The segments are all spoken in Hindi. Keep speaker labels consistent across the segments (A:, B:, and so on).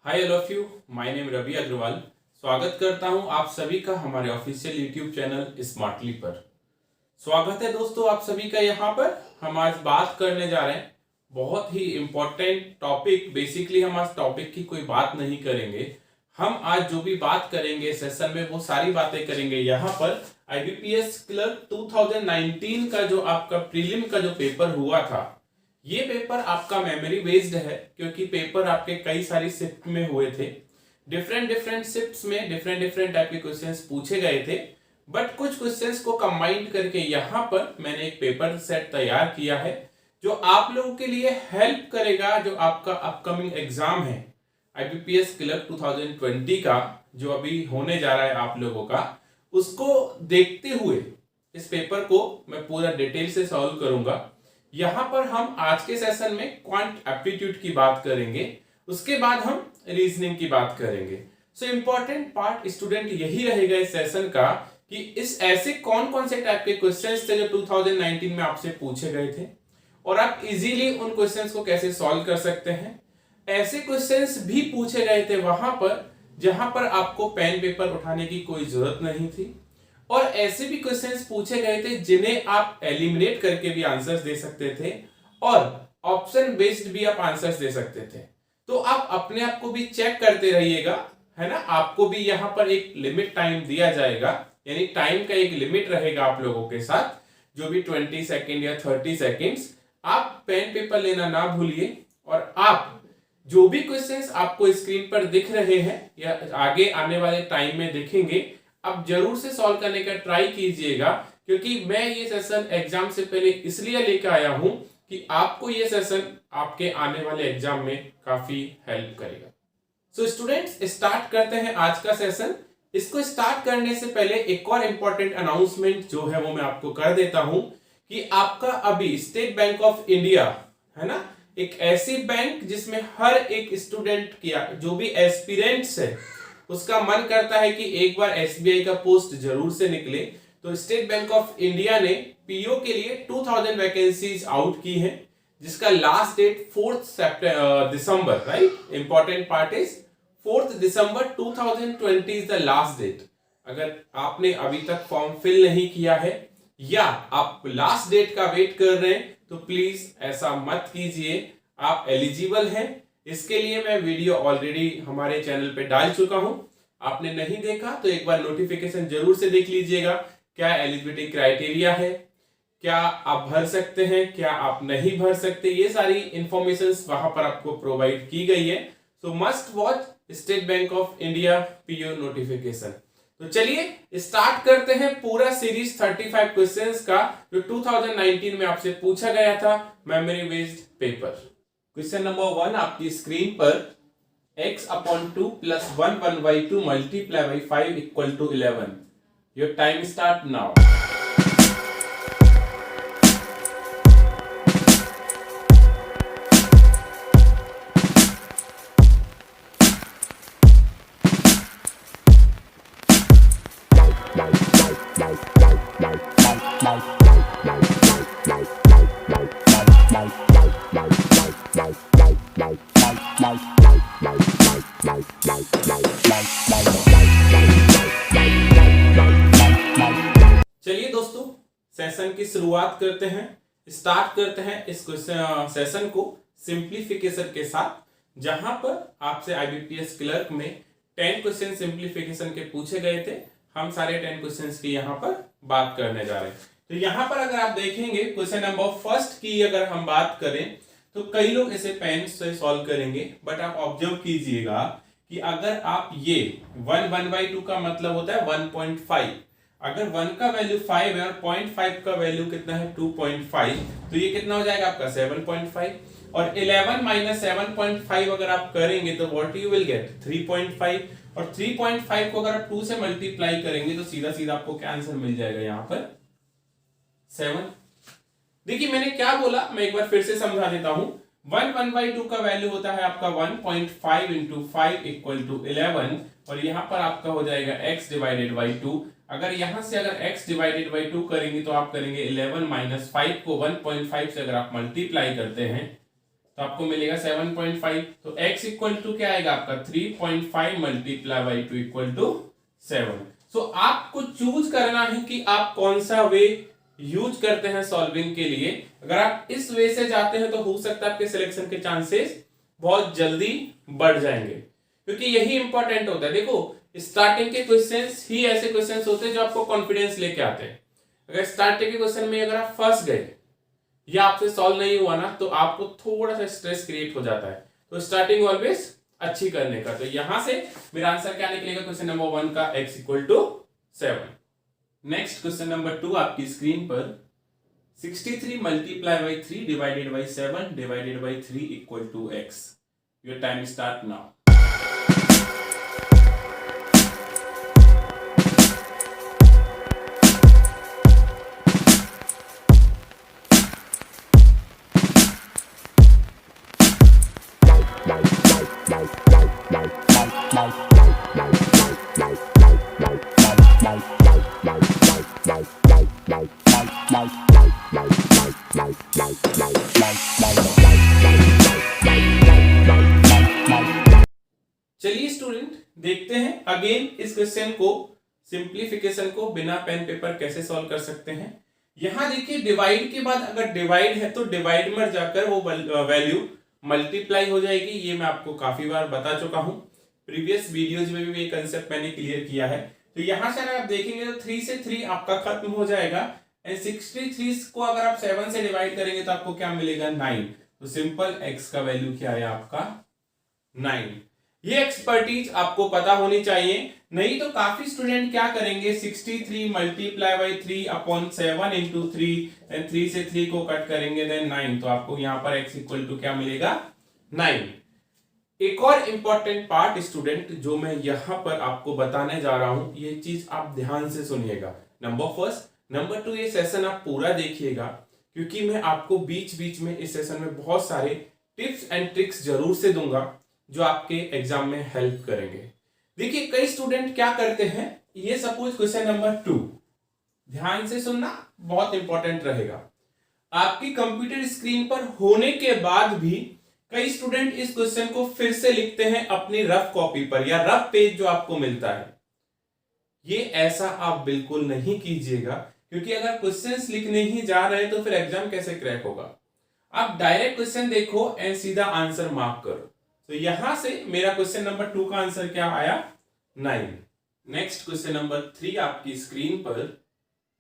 A: Hi all of you, my name Ravi Agarwal. स्वागत करता हूं आप सभी का हमारे ऑफिशियल यूट्यूब चैनल स्मार्टली पर। स्वागत है दोस्तों आप सभी का यहाँ पर। हम आज बात करने जा रहे हैं बहुत ही इंपॉर्टेंट टॉपिक। बेसिकली हम आज टॉपिक की कोई बात नहीं करेंगे। हम आज जो भी बात करेंगे सेशन में वो सारी बातें करेंगे यहाँ पर आईबीपीएस क्लर्क 2019 का जो आपका प्रीलिम का जो पेपर हुआ था, ये पेपर आपका मेमोरी बेस्ड है क्योंकि पेपर आपके कई सारी शिफ्ट में हुए थे। डिफरेंट डिफरेंट शिफ्ट्स में डिफरेंट डिफरेंट टाइप के क्वेश्चंस पूछे गए थे, बट कुछ क्वेश्चंस को कंबाइंड करके यहाँ पर मैंने एक पेपर सेट तैयार किया है जो आप लोगों के लिए हेल्प करेगा। जो आपका अपकमिंग एग्जाम है आईबीपीएस क्लर्क 2020 का जो अभी होने जा रहा है आप लोगों का, उसको देखते हुए इस पेपर को मैं पूरा डिटेल से सॉल्व करूंगा। यहां पर हम आज के सेशन में क्वांट एप्टीट्यूड की बात करेंगे, उसके बाद हम रीजनिंग की बात करेंगे। सो इंपॉर्टेंट पार्ट स्टूडेंट यही रहेगा इस सेशन का कि इस ऐसे कौन कौन से टाइप के क्वेश्चंस थे जो 2019 में आपसे पूछे गए थे और आप इजीली उन क्वेश्चंस को कैसे सॉल्व कर सकते हैं। ऐसे क्वेश्चंस भी पूछे गए थे वहां पर जहां पर आपको पेन पेपर उठाने की कोई जरूरत नहीं थी, और ऐसे भी क्वेश्चंस पूछे गए थे जिन्हें आप एलिमिनेट करके भी आंसर्स दे सकते थे और ऑप्शन बेस्ड भी आप आंसर्स दे सकते थे। तो आप अपने आप को भी चेक करते रहिएगा, है ना। आपको भी यहाँ पर एक लिमिट टाइम दिया जाएगा, यानी टाइम का एक लिमिट रहेगा आप लोगों के साथ, जो भी 20 सेकेंड या 30 सेकेंड्स। आप पेन पेपर लेना ना भूलिए और आप जो भी क्वेश्चंस आपको स्क्रीन पर दिख रहे हैं या आगे आने वाले टाइम में दिखेंगे, आप जरूर से सॉल्व करने का ट्राई कीजिएगा, क्योंकि मैं ये सेशन एग्जाम से पहले इसलिए लेकर आया हूं कि आपको ये सेशन आपके आने वाले एग्जाम में काफी हेल्प करेगा। सो स्टूडेंट्स, स्टार्ट करते हैं आज का सेशन। इसको स्टार्ट करने से पहले एक और इम्पोर्टेंट अनाउंसमेंट जो है वो मैं आपको कर देता हूं कि आपका अभी स्टेट बैंक ऑफ इंडिया, है ना, एक ऐसी बैंक जिसमें हर एक स्टूडेंट किया जो भी एस्पिरेंट्स है उसका मन करता है कि एक बार एसबीआई का पोस्ट जरूर से निकले। तो स्टेट बैंक ऑफ इंडिया ने पीओ के लिए 2000 वैकेंसीज आउट की हैं, जिसका लास्ट डेट 4 दिसंबर, right. Important part is 4 December 2020 is the last date. अगर आपने अभी तक फॉर्म फिल नहीं किया है या आप लास्ट डेट का वेट कर रहे हैं तो प्लीज ऐसा मत कीजिए। आप एलिजिबल हैं, इसके लिए मैं वीडियो ऑलरेडी हमारे चैनल पे डाल चुका हूं। आपने नहीं देखा तो एक बार नोटिफिकेशन जरूर से देख लीजिएगा। क्या एलिजिबिलिटी क्राइटेरिया है, क्या आप भर सकते हैं, क्या आप नहीं भर सकते, ये सारी इंफॉर्मेशंस वहां पर आपको प्रोवाइड की गई है। सो must watch state Bank of India PO notification. तो चलिए स्टार्ट करते हैं पूरा सीरीज 35 क्वेश्चंस का जो 2019 में आपसे पूछा गया था memory based paper. Question number 1 आपकी स्क्रीन पर x upon 2 plus 1/2 multiply by 5 equal to 11। Your time start now. चलिए दोस्तों, सेशन की शुरुआत करते हैं। स्टार्ट करते हैं इस सेशन को सिंप्लीफिकेशन के साथ, जहां पर आपसे आईबीपीएस क्लर्क में 10 क्वेश्चन सिंप्लीफिकेशन के पूछे गए थे। हम सारे 10 क्वेश्चंस की यहां पर बात करने जा रहे हैं। तो यहां पर अगर आप देखेंगे क्वेश्चन नंबर फर्स्ट की अगर हम बात करें तो कई लोग इसे पेन से सॉल्व करेंगे, बट आप ऑब्जर्व कीजिएगा कि अगर आप ये 1/2 का मतलब होता है 1.5, अगर 1 का वैल्यू 5 है और 0.5 का वैल्यू कितना है 2.5, तो ये कितना हो जाएगा आपका 7.5। और 11 माइनस 7.5 अगर आप करेंगे तो व्हाट यू विल गेट 3.5, और 3.5 को अगर आप 2 से मल्टीप्लाई करेंगे तो सीधा सीधा आपको क्या आंसर मिल जाएगा यहाँ पर 7। देखिए मैंने क्या बोला, मैं एक बार फिर से समझा देता हूं। 1/2 का वैल्यू होता है आपका 1.5 इंटू 5 इक्वल टू 11, और यहां पर आपका हो जाएगा x डिवाइडेड बाई 2। अगर यहां से अगर x डिवाइडेड बाई 2 करेंगे तो आप करेंगे 11 माइनस 5 को 1.5 से अगर आप मल्टीप्लाई करते हैं तो आपको मिलेगा 7.5। तो x इक्वल टू क्या आएगा आपका 3.5 मल्टीप्लाई बाई 2 इक्वल टू 7। सो आपको चूज करना है कि आप कौन सा वे यूज करते हैं सॉल्विंग के लिए। अगर आप इस वे से जाते हैं तो हो सकता है आपके सिलेक्शन के चांसेस बहुत जल्दी बढ़ जाएंगे, क्योंकि यही इंपॉर्टेंट होता है। देखो स्टार्टिंग के क्वेश्चंस ही ऐसे क्वेश्चंस होते हैं जो आपको कॉन्फिडेंस लेके आते हैं। अगर स्टार्टिंग के क्वेश्चन में अगर आप फंस गए या आपसे सॉल्व नहीं हुआ ना, तो आपको थोड़ा सा स्ट्रेस क्रिएट हो जाता है। तो स्टार्टिंग ऑलवेज अच्छी करने का। तो यहां से मेरा आंसर क्या निकलेगा क्वेश्चन नंबर 1 का x equal to 7। Next question number 2 आपकी स्क्रीन पर 63 multiply by 3 divided by 7 divided by 3 equal to x। Your time start now. चलिए स्टूडेंट देखते हैं अगेन इस क्वेश्चन को, सिंप्लीफिकेशन को बिना पेन पेपर कैसे सॉल्व कर सकते हैं। यहां देखिए डिवाइड के बाद अगर डिवाइड है तो डिवाइड में जाकर वो वैल्यू मल्टीप्लाई हो जाएगी। ये मैं आपको काफी बार बता चुका हूं, प्रीवियस वीडियोज में भी ये कंसेप्ट मैंने क्लियर किया है। तो यहां से अगर आप देखेंगे तो 3 से 3 आपका खत्म हो जाएगा एंड 63 को अगर आप 7 से डिवाइड करेंगे तो आपको क्या मिलेगा 9। तो सिंपल x का वैल्यू क्या है आपका 9। ये एक्सपर्टीज आपको पता होनी चाहिए, नहीं तो काफी स्टूडेंट क्या करेंगे 63 multiply by 3 upon 7 into 3 and 3 से 3 को कट करेंगे देन 9। तो आपको यहां पर x इक्वल टू क्या मिलेगा 9। एक और इंपॉर्टेंट पार्ट स्टूडेंट जो मैं यहां पर आपको बताने जा रहा हूं, ये चीज आप ध्यान से सुनिएगा। नंबर फर्स्ट, नंबर 2 ये सेशन आप पूरा देखिएगा, क्योंकि मैं आपको बीच बीच में इस सेशन में बहुत सारे टिप्स एंड ट्रिक्स जरूर से दूंगा जो आपके एग्जाम में हेल्प करेंगे। देखिए कई स्टूडेंट क्या करते हैं, ये सपोज क्वेश्चन नंबर 2, ध्यान से सुनना बहुत इंपॉर्टेंट रहेगा। आपकी कंप्यूटर स्क्रीन पर होने के बाद भी कई स्टूडेंट इस क्वेश्चन को फिर से लिखते हैं अपनी रफ कॉपी पर या रफ पेज जो आपको मिलता है। ये ऐसा आप बिल्कुल नहीं कीजिएगा, क्योंकि अगर क्वेश्चंस लिखने ही जा रहे हैं तो फिर एग्जाम कैसे क्रैक होगा। आप डायरेक्ट क्वेश्चन देखो एंड सीधा आंसर मार्क करो। तो यहां से मेरा क्वेश्चन नंबर 2 का आंसर क्या आया 9। नेक्स्ट क्वेश्चन नंबर 3 आपकी स्क्रीन पर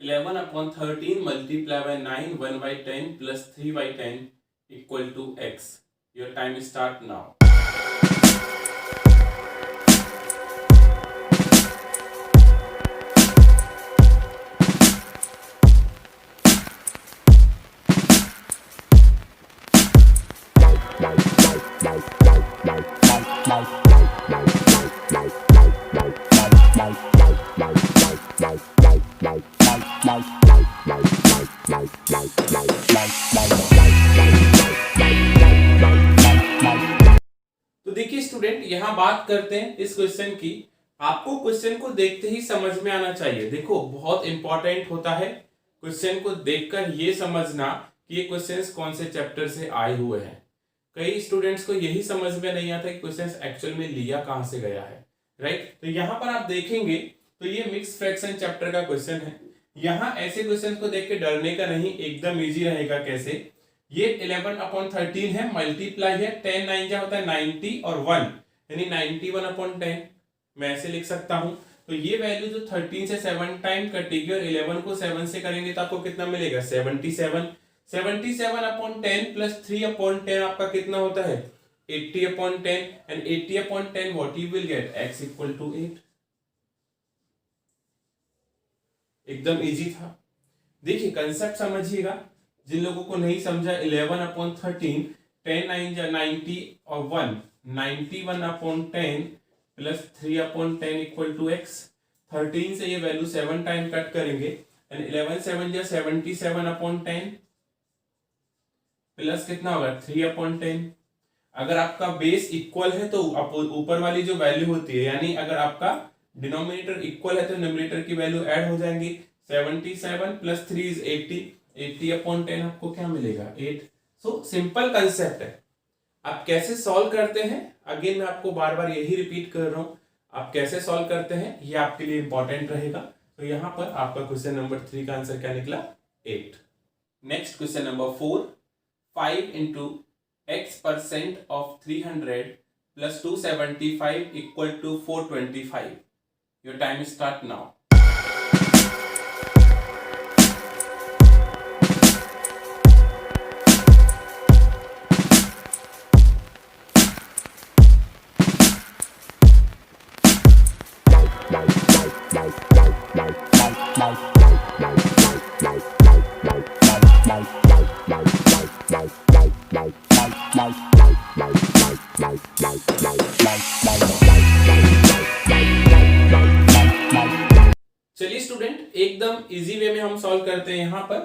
A: 11 upon 13 multiply by 9 1 by 10 plus 3 by 10 equal to x। Your time start now. तो देखिए स्टूडेंट यहां बात करते हैं इस क्वेश्चन की। आपको क्वेश्चन को देखते ही समझ में आना चाहिए। देखो बहुत इंपॉर्टेंट होता है क्वेश्चन को देखकर ये समझना कि ये क्वेश्चंस कौन से चैप्टर से आए हुए हैं। कई स्टूडेंट्स को यही समझ में नहीं आता कि क्वेश्चंस एक्चुअल में लिया कहां से गया है, राइट। तो यहां पर आप देखेंगे तो ये मिक्स फ्रैक्शन चैप्टर का क्वेश्चन है। यहां ऐसे क्वेश्चन को देख के डरने का नहीं, एकदम इजी रहेगा। कैसे, ये 11 अपॉन 13 है, मल्टीप्लाई है 10 9 क्या होता है 90 और 1 यानी 91 अपॉन 10 मैं ऐसे लिख सकता हूं। तो ये वैल्यू जो 13 से 7 टाइम कटेगी और 11 को 7 से करेंगे तो आपको कितना मिलेगा 77। 77 अपॉन 10 प्लस 3 अपॉन 10 आपका कितना होता है 80 upon 10 and 80 upon 10 what you will get x equal to 8। एकदम इजी था। देखिए कंसेप्ट समझिएगा, जिन लोगों को नहीं समझा 11 अपॉन 13 10 9 जा 90 और 1 91 upon 10 plus 3 upon 10 equal to x। 13 से ये वैल्यू 7 टाइम कट करेंगे एंड 11 7 जा 77 अपॉन 10 प्लस कितना होगा 3 अपॉन 10। अगर आपका बेस इक्वल है तो ऊपर वाली जो वैल्यू होती है, यानी अगर आपका डिनोमिनेटर इक्वल है तो न्यूमरेटर की वैल्यू ऐड हो जाएंगी। 77 प्लस 3 इज 80 अपॉन 10 आपको क्या मिलेगा 8। सो सिंपल कंसेप्ट है। आप कैसे सॉल्व करते हैं, अगेन मैं आपको बार बार यही रिपीट कर रहा हूं, आप कैसे सॉल्व करते हैं ये आपके लिए इंपॉर्टेंट रहेगा। तो यहां पर आपका क्वेश्चन नंबर 3 का आंसर क्या निकला, 8। Next question number 4, 5 into x% of 300 plus 275 equal to 425। Your time start now. चलिए स्टूडेंट, एकदम इजी वे में हम सॉल्व करते हैं। यहां पर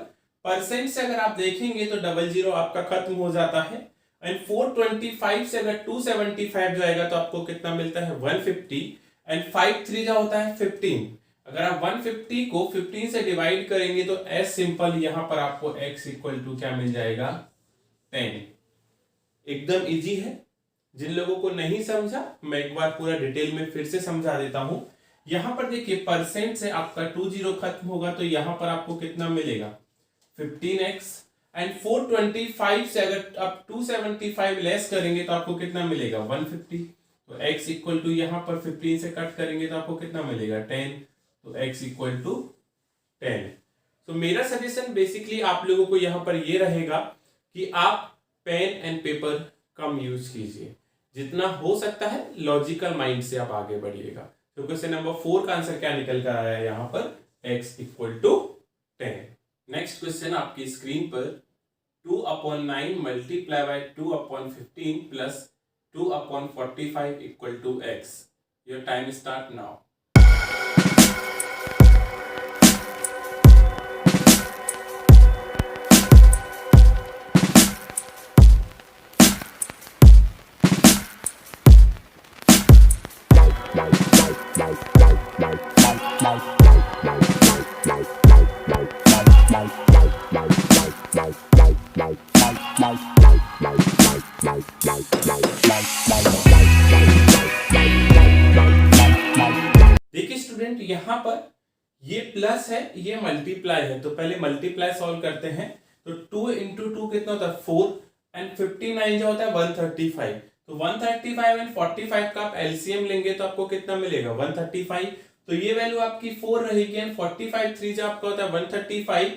A: परसेंट से अगर आप देखेंगे तो 00 आपका खत्म हो जाता है, एंड 425 से अगर 275 जाएगा तो आपको कितना मिलता है, 150, एंड 5 3 जा होता है 15। अगर आप 150 को 15 से डिवाइड करेंगे तो एस सिंपल यहां पर आपको x इक्वल टू क्या मिल जाएगा, 10। एकदम इजी है। जिन लोगों को नहीं समझा मैं एक बार पूरा डिटेल में फिर से समझा देता हूं। यहां पर देखिए परसेंट से आपका 20 खत्म होगा तो यहां पर आपको कितना मिलेगा, 15x, एंड 425 से अगर आप 275 लेस करेंगे तो आपको कितना मिलेगा, 150। तो x इक्वल टू यहां पर 15 से कट करेंगे तो आपको कितना मिलेगा, 10। तो x इक्वल टू 10। तो मेरा सजेशन बेसिकली आप लोगों को यहां पर ये रहेगा कि आप पेन एंड पेपर कम यूज कीजिए, जितना हो सकता है लॉजिकल माइंड से आप आगे बढ़िएगा। तो क्वेश्चन नंबर 4 का आंसर क्या निकल कर आया है यहाँ पर, x equal to 10। Next question आपकी स्क्रीन पर 2/9 multiply by 2/15 plus 2/45 equal to x। Your time start now. देखिए स्टूडेंट, यहां पर ये प्लस है, ये मल्टीप्लाई है, तो पहले मल्टीप्लाई सॉल्व करते हैं। तो 2 इंटू 2 कितना होता है, 4, एंड 59 जो होता है 135। तो 135 एंड 45 का आप एलसीएम लेंगे तो आपको कितना मिलेगा, 135। तो ये वैल्यू आपकी 4 रहेगी, एंड 45 3 जो आपका होता है 135,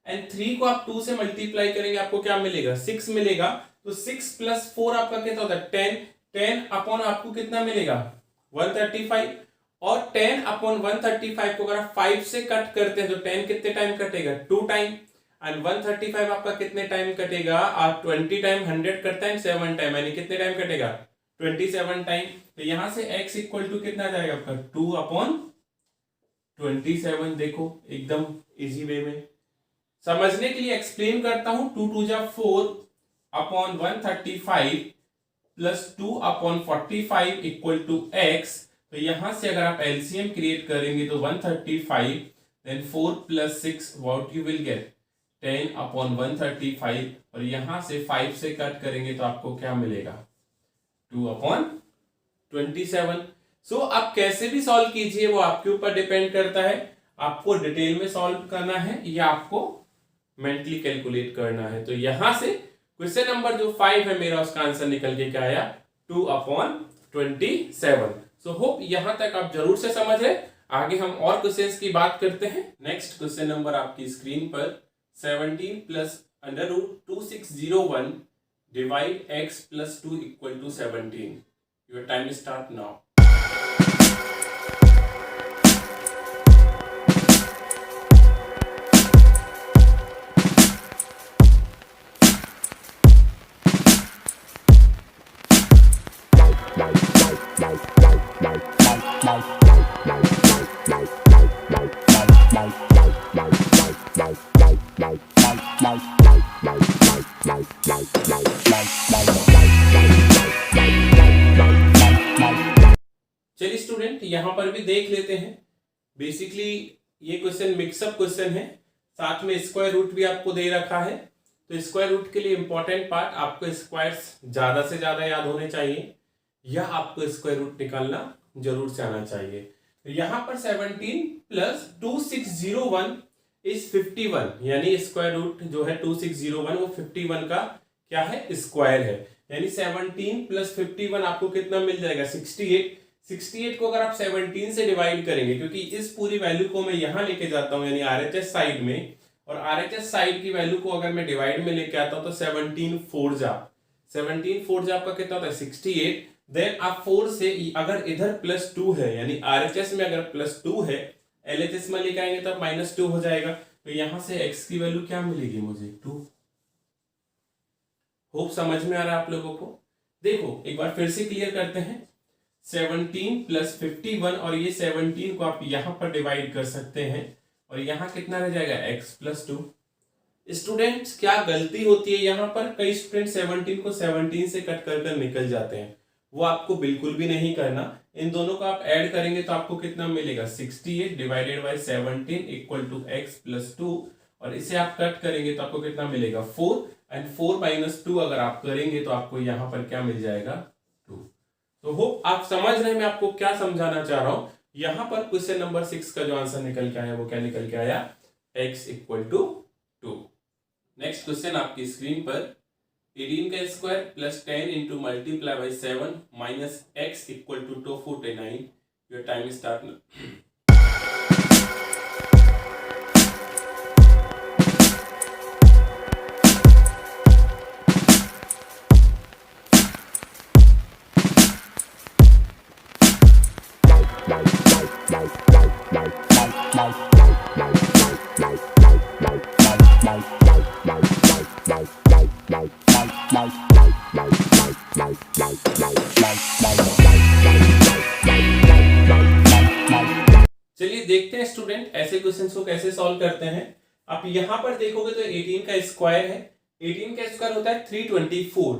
A: एंड 3 को आप 2 से मल्टीप्लाई करेंगे आपको क्या मिलेगा, 6 मिलेगा। तो 6 प्लस 4 आपका कितना होता है, 10। 10 अपॉन आपको कितना मिलेगा, 135, और 10 अपॉन 135 को अगर आप 5 से कट करते हैं तो 10 कितने टाइम कटेगा, 2 टाइम, एंड 135 आपका कितने टाइम कटेगा, आप 20 टाइम 100 करता है 7 टाइम, यानी कितने टाइम कटेगा, 27 टाइम। तो यहां से x इक्वल टू कितना जाएगा आपका, 2/27। देखो एकदम इजी वे में समझने के लिए एक्सप्लेन करता हूं। 2 2 जा 4 upon 135 plus 2/45 equal to x। तो यहां से अगर आप एलसीएम क्रिएट करेंगे तो 135, then 4 plus 6 what you will get, 10/135, और यहां से 5 से कट करेंगे तो आपको क्या मिलेगा, 2/27। सो आप कैसे भी सॉल्व कीजिए वो आपके ऊपर डिपेंड करता है, आपको डिटेल में सॉल्व करना है या आपको मेंटली कैलकुलेट करना है। तो यहां से क्वेश्चन नंबर जो 5 है मेरा, उसका आंसर निकल के क्या आया, 2/27। सो होप यहां तक आप जरूर से समझ रहे। आगे हम और क्वेश्चंस की बात करते हैं। नेक्स्ट क्वेश्चन नंबर आपकी स्क्रीन पर 17 plus √2601 divide x plus 2 equal to 17। Your time start now. चलिए स्टूडेंट, यहां पर भी देख लेते हैं। बेसिकली ये क्वेश्चन मिक्सअप क्वेश्चन है, साथ में स्क्वायर रूट भी आपको दे रखा है। तो स्क्वायर रूट के लिए इंपॉर्टेंट पार्ट, आपको स्क्वायर्स ज्यादा से ज्यादा याद होने चाहिए या आपको स्क्वायर रूट निकालना जरूर से आना चाहिए। तो यहाँ पर 17 प्लस 2601 इज 51, यानी स्क्वायर रूट जो है 2601 वो 51 का क्या है, स्क्वायर है। यानी 17 प्लस 51 आपको कितना मिल जाएगा, 68। 68 को अगर आप 17 से डिवाइड करेंगे, क्योंकि इस पूरी वैल्यू को मैं यहां लेके जाता हूं यानी आरएचएस साइड में, और आरएचएस साइड की वैल्यू को अगर मैं डिवाइड में लेके आता हूं तो 17 4 जा आपका कितना होता है, 68। देन आप 4 से अगर इधर +2 है, यानी आरएचएस में अगर +2 है, एलएचएस में लेके आएंगे तब -2 हो जाएगा। तो यहां से x की वैल्यू क्या मिलेगी मुझे, 2। होप समझ में आ रहा है आप लोगों को। देखो एक बार फिर से क्लियर करते हैं, 17 प्लस 51 और ये 17 को आप यहां पर डिवाइड कर सकते हैं और यहां कितना रह जाएगा, x + 2। स्टूडेंट्स क्या गलती होती है यहाँ पर, कई स्टूडेंट 17 को 17 से कट कर निकल जाते हैं, वो आपको बिल्कुल भी नहीं करना। इन दोनों को आप ऐड करेंगे तो आपको कितना मिलेगा, 68 divided by 17 equal to x + 2, और इसे आप कट करेंगे तो आपको कितना मिलेगा, 4, एंड 4 - 2 अगर आप करेंगे तो आपको यहाँ पर क्या मिल जाएगा, 2। तो होप आप समझ रहे हैं मैं आपको क्या समझाना चाह रहा हूं। यहाँ पर क्वेश्चन नंबर 6 का जो आंसर निकल के आया वो क्या निकल के आया, x = 2। नेक्स्ट क्वेश्चन आपकी स्क्रीन पर, 18 का square plus 10 into multiply by 7 minus x = 249। Your time start now. चलिए देखते हैं स्टूडेंट ऐसे क्वेश्चंस को कैसे सॉल्व करते हैं। आप यहां पर देखोगे तो 18 का स्क्वायर है, 18 का स्क्वायर होता है 324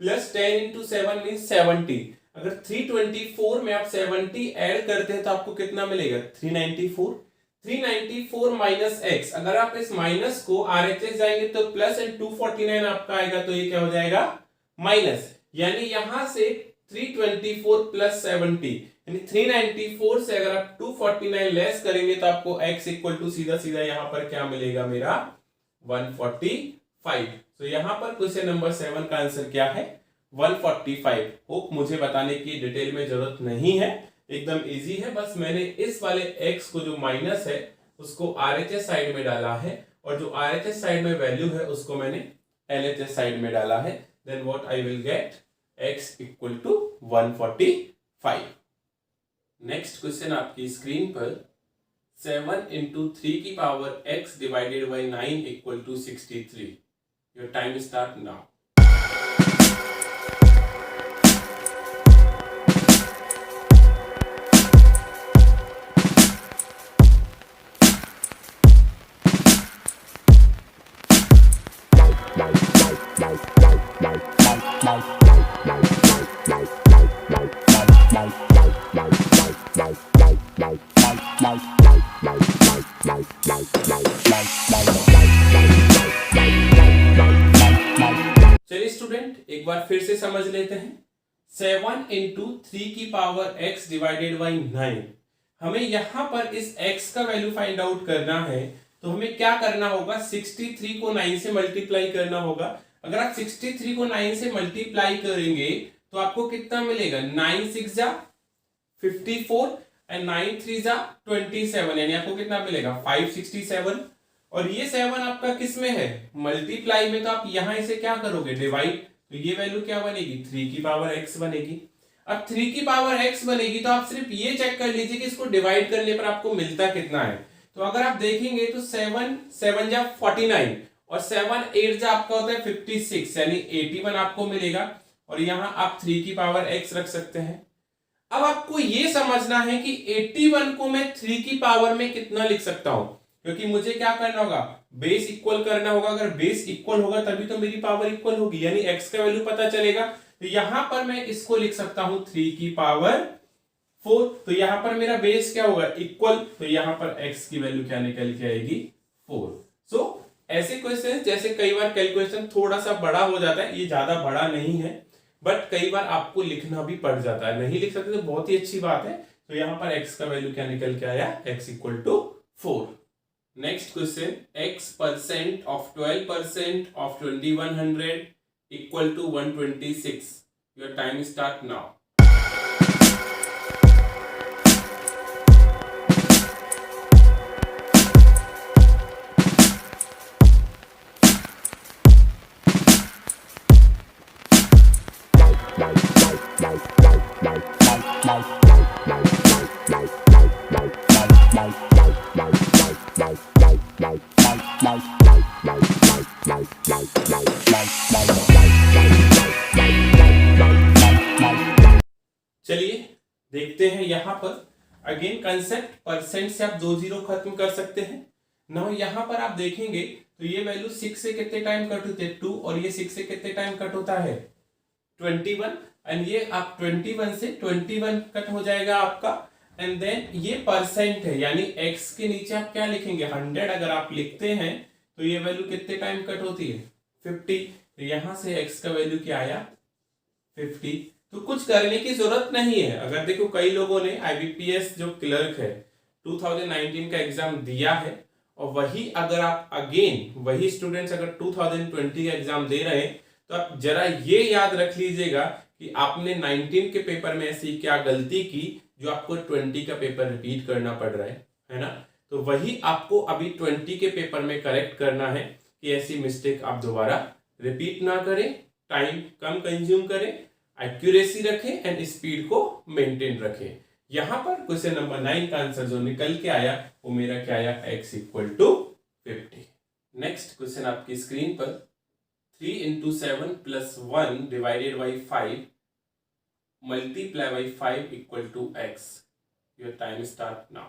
A: प्लस 10 इंटू 7 मीन 70। अगर 324 में आप 70 ऐड करते हैं तो आपको कितना मिलेगा, 394। 394 माइनस x, अगर आप इस माइनस को आरएचएस जाएंगे तो प्लस, एंड 249 आपका आएगा तो ये क्या हो जाएगा, माइनस। यानी यहां से 324 प्लस 70 यानी 394 से अगर आप 249 लेस करेंगे तो आपको x = सीधा सीधा यहां पर क्या मिलेगा मेरा, 145। तो यहां पर क्वेश्चन नंबर 7 का आंसर क्या है, 145। होप मुझे बताने की डिटेल में जरूरत नहीं है, एकदम इजी है। बस मैंने इस वाले x को जो माइनस है उसको आरएचएस साइड में डाला है, और जो आरएचएस साइड में वैल्यू है उसको मैंने एलएचएस साइड में डाला है। Then what I will get, x = 145। Next question आपकी स्क्रीन पर, 7 इंटू 3 की power x divided by 9 = 63। Your time start now. चलिए स्टूडेंट एक बार फिर से समझ लेते हैं, 7 इंटू 3 की पावर x डिवाइडेड बाई 9। हमें यहां पर इस x का वैल्यू फाइंड आउट करना है, तो हमें क्या करना होगा, 63 को 9 से मल्टीप्लाई करना होगा। अगर आप 63 को 9 से मल्टीप्लाई करेंगे तो आपको कितना मिलेगा, 9 6 जा 54 एंड 9 3 जा 27, यानी आपको कितना मिलेगा, 567। और ये 7 आपका किस में है, मल्टीप्लाई में, तो आप यहां इसे क्या करोगे, डिवाइड। तो ये वैल्यू क्या बनेगी, 3 की पावर x बनेगी। अब 3 की पावर x बनेगी तो आप सिर्फ ये चेक कर लीजिए कि इसको डिवाइड करने पर आपको मिलता कितना है। तो अगर आप देखेंगे तो 7 7 जा 49 और 7 8 जा आपका होता है 56, यानी 81 आपको मिलेगा। और यहां आप 3 की पावर x रख सकते हैं। अब आपको ये समझना है कि 81 को मैं 3 की पावर में कितना लिख सकता हूं, क्योंकि मुझे क्या करना होगा, बेस इक्वल करना होगा। अगर बेस इक्वल होगा तभी तो मेरी पावर इक्वल होगी, यानी x का वैल्यू पता चलेगा। तो यहां पर मैं इसको लिख सकता हूं 3 की पावर 4। तो यहां पर मेरा बेस क्या होगा, इक्वल। तो यहां पर x की वैल्यू क्या निकल के आएगी, 4। सो ऐसे क्वेश्चन जैसे कई बार कैलकुलेशन थोड़ा सा बड़ा हो जाता है, ये ज्यादा बड़ा नहीं है, बट कई बार आपको लिखना भी पड़ जाता है, नहीं लिख सकते तो बहुत ही अच्छी बात है। तो यहाँ पर x का वैल्यू क्या निकल के आया, x equal to 4। Next question, x% of 12% of 2100 equal to 126। Your time start now. चलिए देखते हैं यहाँ पर अगेन कंसेप्ट, परसेंट से आप 2 जीरो खत्म कर सकते हैं ना। यहाँ पर आप देखेंगे तो ये वैल्यू 6 से कितने टाइम कट होते हैं 2, और ये 6 से कितने टाइम कट होता है 21, एंड ये आप 21 से 21 कट हो जाएगा आपका। एंड देन ये परसेंट है, यानी x के नीचे आप क्या लिखेंगे 100 अगर आप लिखते हैं तो ये वैल्यू कितने टाइम कट होती है 50। तो यहां से x का वैल्यू क्या आया 50। तो कुछ करने की जरूरत नहीं है। अगर देखो कई लोगों ने IBPS जो क्लर्क है 2019 का एग्जाम दिया है, और वही अगर आप अगेन वही स्टूडेंट्स अगर 2020 का एग्जाम दे रहे हैं, तो आप जरा ये याद रख लीजिएगा कि आपने 19 के पेपर में ऐसी क्या गलती की जो आपको 20 का पेपर रिपीट करना पड़ रहा है ना। तो वही आपको अभी 20 के पेपर में करेक्ट करना है कि ऐसी मिस्टेक आप दोबारा रिपीट ना करें, टाइम कम कंज्यूम करें, एक्यूरेसी रखें एंड स्पीड को मेंटेन रखें। यहां पर क्वेश्चन नंबर 9 का आंसर जो निकल के आया वो मेरा क्या आया, x equal to 50। Next question आपकी स्क्रीन पर, 3 into 7 plus 1 divided by 5 multiply by 5 equal to x. Your time start now.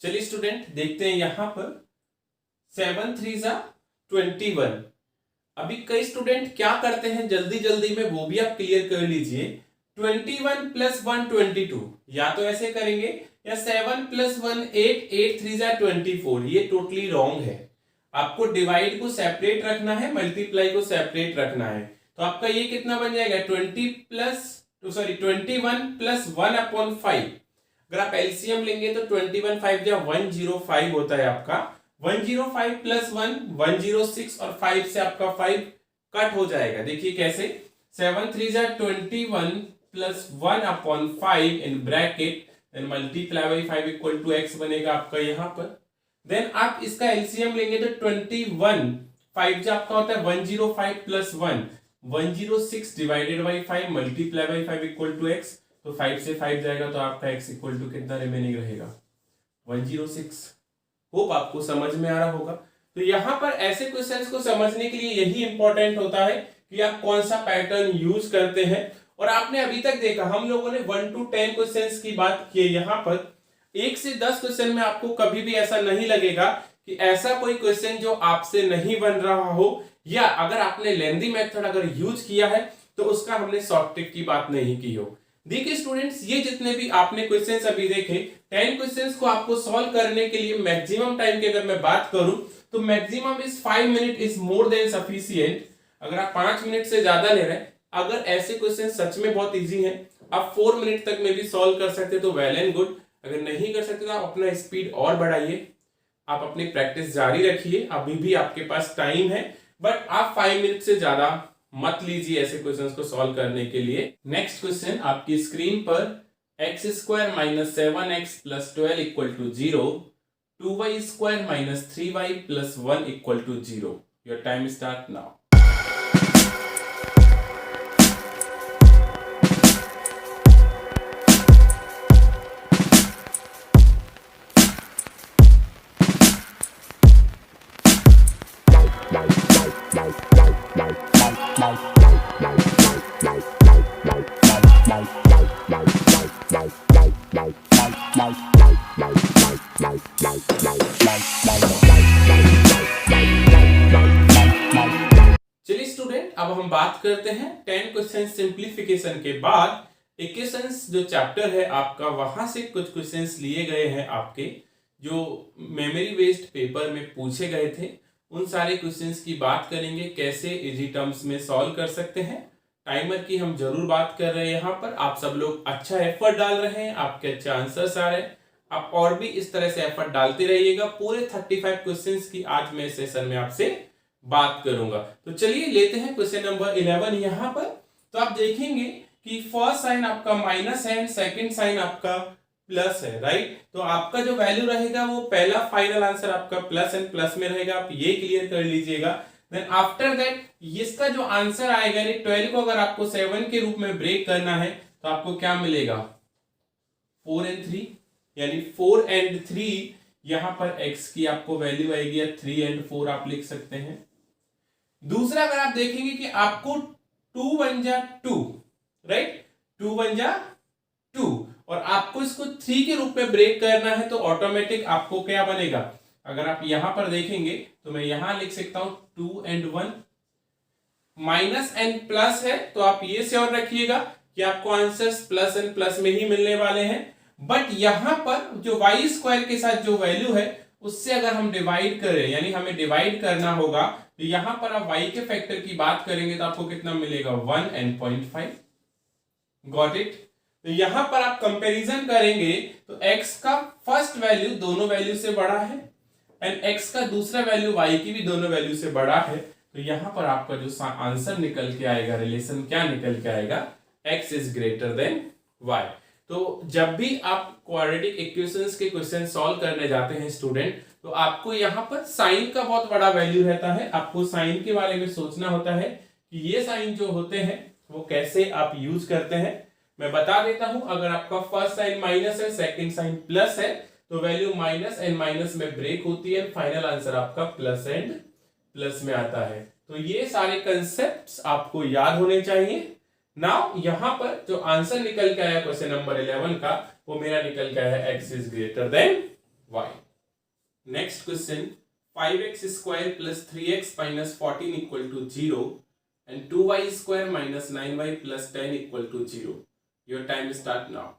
A: चलिए स्टूडेंट देखते हैं यहां पर 7 3 जा 21। अभी कई स्टूडेंट क्या करते हैं जल्दी जल्दी में, वो भी आप क्लियर कर लीजिए। 21 प्लस 1 22, या तो ऐसे करेंगे या 7 प्लस 1 8 8 3 जा 24। ये टोटली रॉन्ग है। आपको डिवाइड को सेपरेट रखना है, मल्टीप्लाई को सेपरेट रखना है। तो आपका ये कितना बन जाएगा 21 प्लस 1 अपॉन 5। अगर आप एलसीएम लेंगे तो 21 5 या 105 होता है आपका। 105 प्लस 1 106, और 5 से आपका 5 कट हो जाएगा। देखिए कैसे, 7 3 जा 21 plus 1 upon 5 in bracket, then multiply by 5 equal to x बनेगा आपका यहाँ पर। देन आप इसका एलसीएम लेंगे तो 21 5 जो आपका होता है 105 plus 1 106 divided by 5 multiply by 5 equal to x। तो 5 से 5 जाएगा तो आपका x इक्वल टू कितना रिमेनिंग रहेगा 106। होप आपको समझ में आ रहा होगा। तो यहाँ पर ऐसे क्वेश्चंस को समझने के लिए यही इंपॉर्टेंट होता है कि आप कौन सा पैटर्न यूज करते हैं। और आपने अभी तक देखा हम लोगों ने 1 to 10 क्वेश्चंस की बात की है। यहाँ पर 1 से 10 क्वेश्चन में आपको कभी भी ऐसा नहीं लगेगा कि ऐसा कोई क्वेश्चन जो आपसे नहीं बन रहा हो, या अगर आपने लेंदी मेथड अगर यूज किया है तो उसका हमने शॉर्ट ट्रिक की बात नहीं की हो। देखिए स्टूडेंट्स, ये जितने भी आपने क्वेश्चंस अभी देखे 10 क्वेश्चंस को आपको सॉल्व करने के लिए मैक्सिमम टाइम की अगर मैं बात करूं तो maximum is 5 minute is more than sufficient. अगर आप 5 मिनट से ज्यादा ले रहे हैं, अगर ऐसे क्वेश्चन सच में बहुत इजी हैं, आप 4 मिनट तक में भी सॉल्व कर सकते तो वेल एंड गुड। अगर नहीं कर सकते तो आप अपना स्पीड और बढ़ाइए, आप अपनी प्रैक्टिस जारी रखिए, अभी भी आपके पास टाइम है, बट आप 5 मिनट से ज्यादा मत लीजिए ऐसे क्वेश्चंस को सॉल्व करने के लिए। नेक्स्ट क्वेश्चन आपकी स्क्रीन पर, x square minus 7x plus 12 equal to 0, 2y square minus 3y plus 1 equal to 0। Your time start now. चलिए स्टूडेंट, अब हम बात करते हैं 10 क्वेश्चन सिंप्लीफिकेशन के बाद इक्वेशंस जो चैप्टर है आपका, वहां से कुछ क्वेश्चंस लिए गए हैं आपके जो मेमोरी बेस्ड पेपर में पूछे गए थे। उन सारे क्वेश्चंस की बात करेंगे, कैसे इजी टर्म्स में सॉल्व कर सकते हैं। टाइमर की हम जरूर बात कर रहे हैं यहाँ पर। आप सब लोग अच्छा एफर्ट डाल रहे हैं, आपके अच्छे आंसर्स आ रहे हैं। आप और भी इस तरह से एफर्ट डालते रहिएगा। पूरे 35 क्वेश्चंस की आज मैं इस सेशन में आपसे बात करूंगा। तो चलिए लेते हैं क्वेश्चन नंबर 11 यहाँ पर। तो आप देखेंगे कि फर्स्ट साइन आपका माइनस है एंड सेकंड साइन आपका प्लस है, राइट। तो आपका जो वैल्यू रहेगा वो पहला फाइनल आंसर आपका प्लस एंड प्लस में रहेगा। आप ये क्लियर कर लीजिएगा। देन आफ्टर दैट इसका जो आंसर आएगा, यानी 12 को अगर आपको 7 के रूप में ब्रेक करना है तो आपको क्या मिलेगा, 4 एंड 3, यानी 4 एंड 3 यहां पर x की आपको वैल्यू आएगी, या 3 एंड 4 आप लिख सकते हैं। दूसरा अगर आप देखेंगे कि आपको 2 1 जा 2, राइट, 2 1 जा 2, और आपको इसको 3 के रूप में ब्रेक करना है तो ऑटोमेटिक आपको क्या बनेगा, अगर आप यहां पर देखेंगे तो मैं यहां लिख सकता हूं 2 एंड 1, माइनस एंड प्लस है तो आप ये श्योर रखिएगा कि आपको आंसर्स प्लस एंड प्लस में ही मिलने वाले हैं। बट यहां पर जो वाई स्क्वायर के साथ जो वैल्यू है उससे अगर हम डिवाइड करें, यानी हमें डिवाइड करना होगा, तो यहां पर आप y के फैक्टर की बात करेंगे तो आपको कितना मिलेगा, 1 एंड 0.5। Got it. तो यहां पर आप कंपैरिजन करेंगे तो x का फर्स्ट वैल्यू दोनों वैल्यू से बड़ा है एंड x का दूसरा वैल्यू y की भी दोनों वैल्यू से बड़ा है। तो यहां पर आपका जो आंसर निकल के आएगा, रिलेशन क्या निकल के आएगा, x is greater than y। तो जब भी आप क्वाड्रेटिक इक्वेशंस के क्वेश्चन सॉल्व करने जाते हैं स्टूडेंट, तो आपको यहाँ पर साइन का बहुत बड़ा वैल्यू रहता है। आपको साइन के बारे में सोचना होता है कि ये साइन जो होते हैं वो कैसे आप यूज करते हैं। मैं बता देता हूं, अगर आपका फर्स्ट साइन माइनस है, सेकंड साइन प्लस है, तो वैल्यू माइनस एंड माइनस में ब्रेक होती है, फाइनल आंसर आपका प्लस एंड प्लस में आता है। तो ये सारे कंसेप्ट आपको याद होने चाहिए। नाउ यहां पर जो आंसर निकल के आया क्वेश्चन नंबर 11 का, वो मेरा निकल के आया x is greater than y। Next question, 5x square plus 3x minus 14 equal to 0 and 2y square minus 9y plus 10 equal to 0। Your time start now.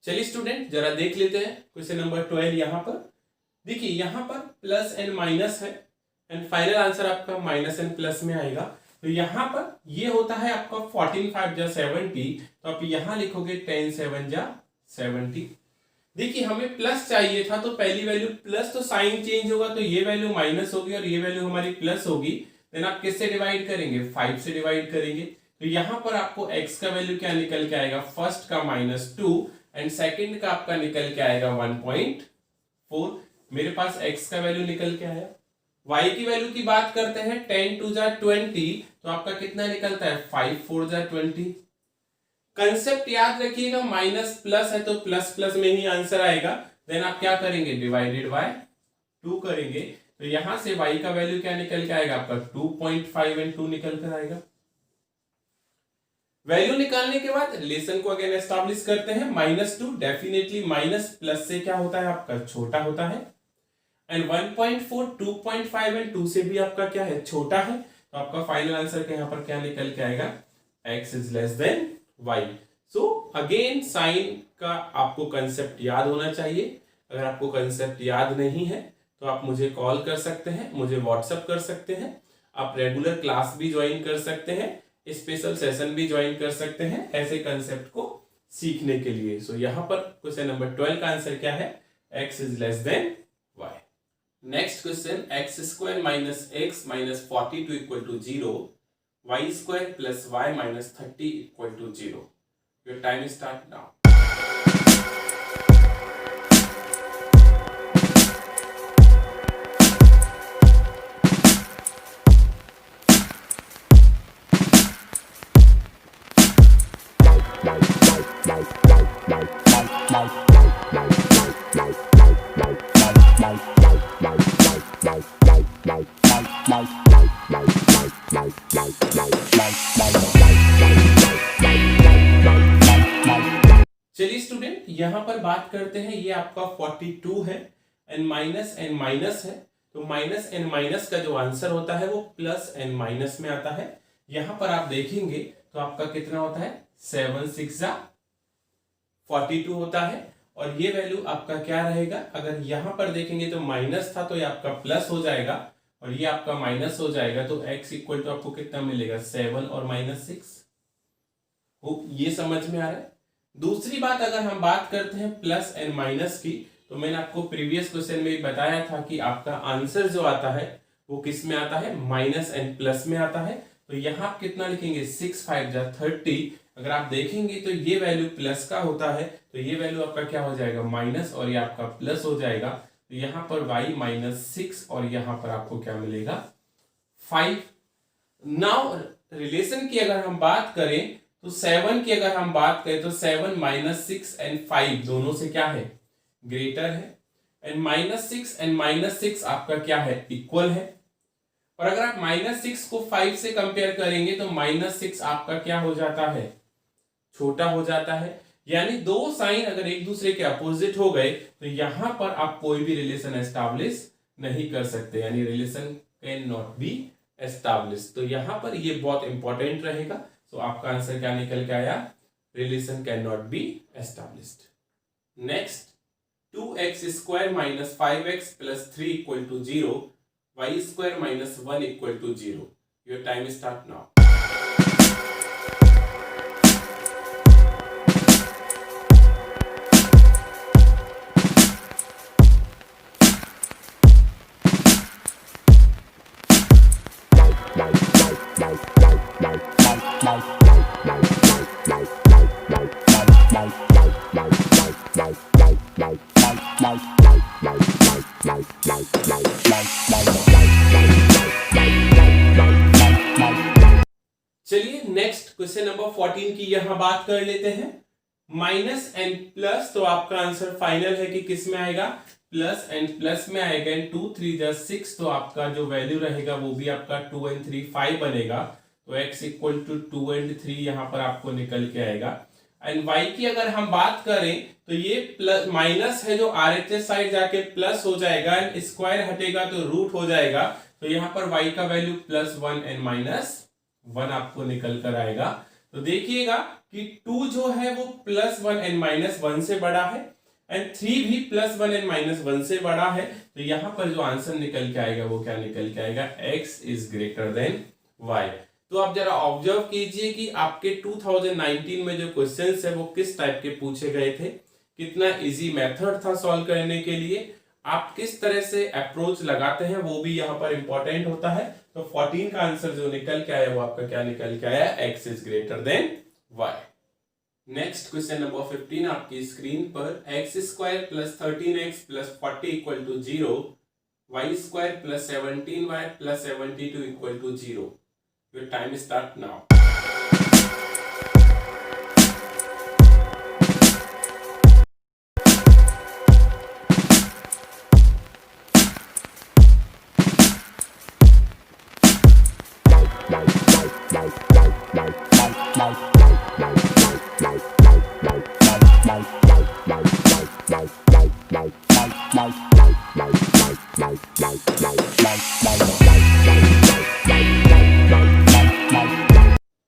A: चलिए स्टूडेंट जरा देख लेते हैं क्वेश्चन नंबर 12। यहां पर देखिए, यहां पर प्लस एंड माइनस है एंड फाइनल आंसर आपका माइनस एंड प्लस में आएगा। तो यहां पर ये होता है आपका 14 5 जा 70, तो आप यहां लिखोगे 10 7 जा 70। देखिए हमें प्लस चाहिए था, तो पहली वैल्यू प्लस, तो साइन चेंज होगा, तो ये वैल्यू माइनस होगी और ये वैल्यू हमारी प्लस होगी। देन आप किससे डिवाइड करेंगे, 5 से डिवाइड करेंगे। तो यहां पर आपको x का वैल्यू क्या निकल के आएगा, फर्स्ट का -2 एंड सेकंड का आपका निकल के आएगा 1.4। मेरे पास x का वैल्यू निकल के आया। y की वैल्यू की बात करते हैं, 10 2 जा 20, तो आपका कितना निकलता है, 5 4 जा 20। कंसेप्ट याद रखिएगा, माइनस प्लस है तो प्लस प्लस में ही आंसर आएगा। देन आप क्या करेंगे, डिवाइडेड बाय 2 करेंगे। तो यहां से y का वैल्यू क्या निकल के आएगा, आपका 2.5 एंड 2 निकल कर आएगा। वैल्यू निकालने के बाद रिलेशन को अगेन एस्टैब्लिश करते हैं। -2 डेफिनेटली माइनस प्लस से क्या होता है, आपका छोटा होता है। एंड 1.4 2.5 एंड 2 से भी आपका क्या है, छोटा है। तो आपका फाइनल आंसर का यहाँ पर क्या निकल के आएगा, x is less than y। So again sine का आपको कंसेप्ट याद होना चाहिए। अगर आपको कंसेप्ट याद नहीं है तो आप मुझे कॉल कर सकते हैं, मुझे व्हाट्सएप कर सकते हैं, आप रेगुलर क्लास भी ज्वाइन कर सकते हैं, स्पेशल सेशन भी ज्वाइन कर सकते हैं ऐसे कंसेप्ट को सीखने के लिए। सो यहाँ पर क्वेश्चन नंबर 12 का आंसर क्या है, x is less than y। Next question, x square minus x minus 42 equal to 0, y square plus y minus 30 equal to 0। Your time start now. चलिए स्टूडेंट, यहां पर बात करते हैं, ये आपका 42 है, n माइनस है, तो माइनस n माइनस का जो आंसर होता है वो प्लस n माइनस में आता है। यहां पर आप देखेंगे तो आपका कितना होता है, 7 6 42 होता है, और ये वैल्यू आपका क्या रहेगा, अगर यहां पर देखेंगे तो माइनस था तो ये आपका प्लस हो जाएगा, और ये आपका माइनस हो जाएगा, तो x इक्वल टू आपको कितना मिलेगा, 7 और -6। ये समझ में आ रहा है। दूसरी बात, अगर हम बात करते हैं प्लस एंड माइनस की, तो मैंने आपको प्रीवियस क्वेश्चन में बताया था कि आपका आंसर जो आता है वो किस में आता है, माइनस एंड प्लस में आता है। तो यहाँ आप कितना लिखेंगे, 6 5 30। अगर आप देखेंगे तो ये वैल्यू प्लस का होता है, तो ये वैल्यू आपका क्या हो जाएगा, माइनस, और ये आपका प्लस हो जाएगा। तो यहाँ पर y -6 और यहाँ पर आपको क्या मिलेगा, 5। नाउ रिलेशन की अगर हम बात करें तो 7 की अगर हम बात करें तो 7 -6 एंड 5 दोनों से क्या है, ग्रेटर है, एंड -6 एंड -6 आपका क्या है, इक्वल है। और अगर आप -6 को 5 से कंपेयर करेंगे तो -6 आपका क्या हो जाता है, छोटा हो जाता है। यानी दो साइन अगर एक दूसरे के अपोजिट हो गए तो यहां पर आप कोई भी रिलेशन एस्टैब्लिश नहीं कर सकते, यानी relation can not be establish. तो यहां पर ये बहुत इंपॉर्टेंट रहेगा। तो आपका आंसर क्या निकल के आया, relation can not be established. Next, 2x² - 5x + 3 = 0, y² - 1 = 0। Your time start now. चलिए नेक्स्ट क्वेश्चन नंबर 14 की यहां बात कर लेते हैं। माइनस एंड प्लस, तो आपका आंसर फाइनल है कि किस में आएगा, प्लस एंड प्लस में आएगा। एंड 2 3 6, तो आपका जो वैल्यू रहेगा वो भी आपका 2 and 3 5 बनेगा। तो x = 2 and 3 यहां पर आपको निकल के आएगा। एंड y की अगर हम बात करें तो ये प्लस माइनस है जो RHS साइड जाके प्लस हो जाएगा, एंड स्क्वायर हटेगा तो रूट हो जाएगा। तो यहाँ पर y का वैल्यू +1 एंड -1 आपको निकल कर आएगा। तो देखिएगा कि 2 जो है वो +1 एंड -1 से बड़ा है, एंड 3 भी +1 एंड -1 से बड़ा है। तो यहाँ पर जो आंसर निकल के आएगा वो क्या निकल के आएगा, x is greater than y। तो आप जरा ऑब्जर्व कीजिए कि आपके 2019 में जो क्वेश्चंस है वो किस टाइप के पूछे गए थे, कितना इजी मेथड था सॉल्व करने के लिए, आप किस तरह से अप्रोच लगाते हैं वो भी यहाँ पर इंपॉर्टेंट होता है। तो 14 का आंसर जो निकल के आया वो आपका क्या निकल के आया, x is greater than y। Next question number 15 आपकी स्क्रीन पर, x² + 13x + 40 = 0, y² + 17y + 72 = 0। Your time start now.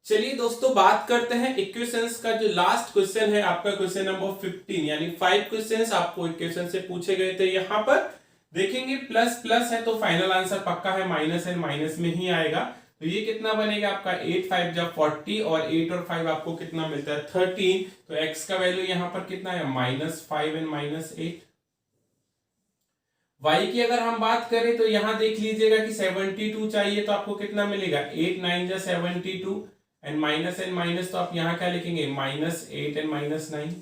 A: चलिए दोस्तों बात करते हैं इक्वेशंस का। जो लास्ट क्वेश्चन है आपका क्वेश्चन नंबर 15, यानी 5 क्वेश्चंस आपको इक्वेशन से पूछे गए थे। यहाँ पर देखेंगे प्लस प्लस है तो फाइनल आंसर पक्का है, माइनस एंड माइनस में ही आएगा। तो ये कितना बनेगा आपका 8 5 जब 40, और 8 और 5 आपको कितना मिलता है 13। तो x का वैल्यू यहाँ पर कितना है, -5 एंड -8। y की अगर हम बात करें तो यहाँ देख लीजिएगा कि 72 चाहिए, तो आपको कितना मिलेगा 8 9 72, एंड माइनस तो आप यहाँ क्या लिखेंगे, -8 एंड -9।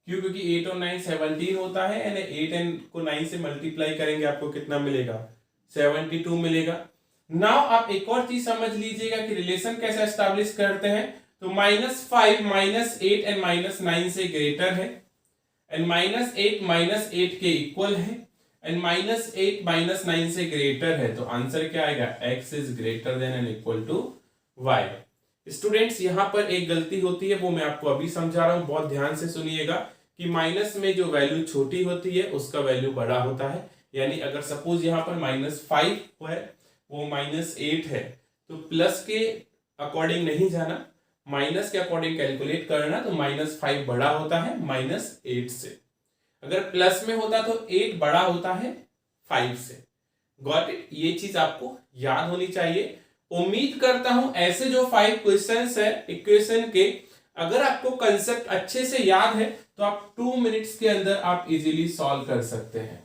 A: क्यों? क्योंकि 8 और 9 17 होता है एंड 8 एंड को 9 से मल्टीप्लाई करेंगे आपको कितना मिलेगा, 72 मिलेगा। नाउ आप एक और चीज समझ लीजिएगा कि रिलेशन कैसे एस्टैब्लिश करते हैं। तो -5 -8 एंड -9 से ग्रेटर है एंड -8 के इक्वल है एंड -8 -9 से ग्रेटर है। तो आंसर क्या आएगा, x is greater than and equal to y। Students यहां पर एक गलती होती है, वो मैं आपको अभी समझा रहा हूं, बहुत ध्यान से सुनिएगा कि माइनस में जो वैल्यू छोटी होती है उसका वैल्यू बड़ा होता है। यानी अगर सपोज यहां पर -5 है, वो -8 है, तो प्लस के अकॉर्डिंग नहीं जाना, माइनस के अकॉर्डिंग कैलकुलेट करना। तो -5 बड़ा होता है -8 से। अगर प्लस में होता तो 8 बड़ा होता है 5 से। Got it? ये चीज आपको याद होनी चाहिए। उम्मीद करता हूं ऐसे जो 5 क्वेश्चंस है इक्वेशन के, अगर आपको कंसेप्ट अच्छे से याद है तो आप 2 मिनट्स के अंदर आप इजीली सॉल्व कर सकते हैं।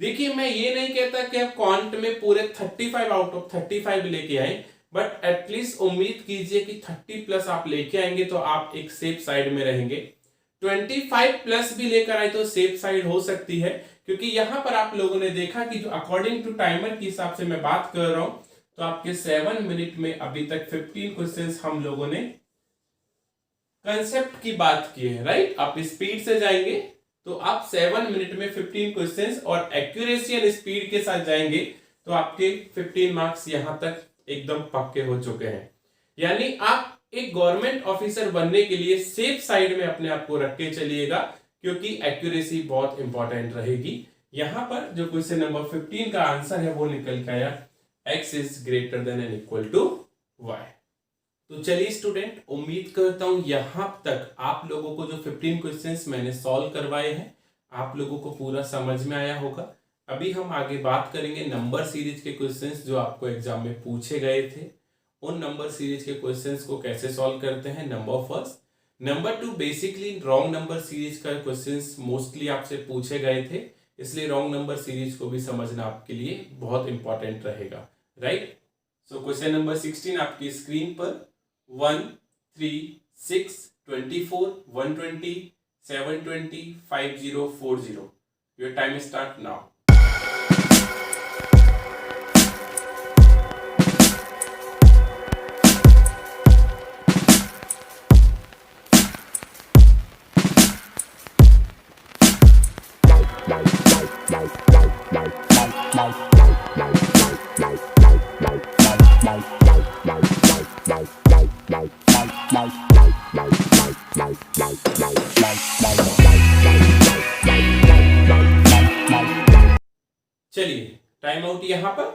A: देखिए मैं ये नहीं कहता कि आप क्वांट में पूरे 35 आउट ऑफ 35 लेके आए, बट एटलीस्ट उम्मीद कीजिए कि 30+ आप लेके आएंगे तो आप एक सेफ साइड में रहेंगे। 25+ भी लेकर आए तो सेफ साइड हो सकती है, क्योंकि यहां पर आप लोगों ने देखा कि जो अकॉर्डिंग टू टाइमर के हिसाब से मैं बात कर रहा हूं, तो आपके 7 मिनट में अभी तक 15 क्वेश्चंस हम लोगों ने कंसेप्ट की बात की है, राइट? आप स्पीड से जाएंगे तो आप 7 मिनट में 15 क्वेश्चंस और एक्यूरेसी एंड स्पीड के साथ जाएंगे तो आपके 15 मार्क्स यहां तक एकदम पक्के हो चुके हैं। यानी आप एक गवर्नमेंट ऑफिसर बनने के लिए सेफ साइड में अपने आप को रख के चलिएगा, क्योंकि एक्यूरेसी बहुत इंपॉर्टेंट रहेगी। यहां पर जो क्वेश्चन नंबर 15 का आंसर है वो निकल के आया x is greater than and equal to y। तो चलिए स्टूडेंट, उम्मीद करता हूं यहां तक आप लोगों को जो 15 क्वेश्चंस मैंने सॉल्व करवाए हैं आप लोगों को पूरा समझ में आया होगा। अभी हम आगे बात करेंगे नंबर सीरीज के क्वेश्चंस जो आपको एग्जाम में पूछे गए थे। उन नंबर सीरीज के क्वेश्चंस को कैसे सॉल्व करते हैं, number first. Number 2, basically wrong number series का क्वेश्चंस मोस्टली आपसे पूछे गए थे, इसलिए रॉन्ग नंबर सीरीज को भी समझना आपके लिए बहुत इंपॉर्टेंट रहेगा, राइट? सो क्वेश्चन नंबर 16 आपकी स्क्रीन पर 1, 3, 6, 24, 120, 720, 50, 40। Your time start now. चलिए टाइम आउट यहां पर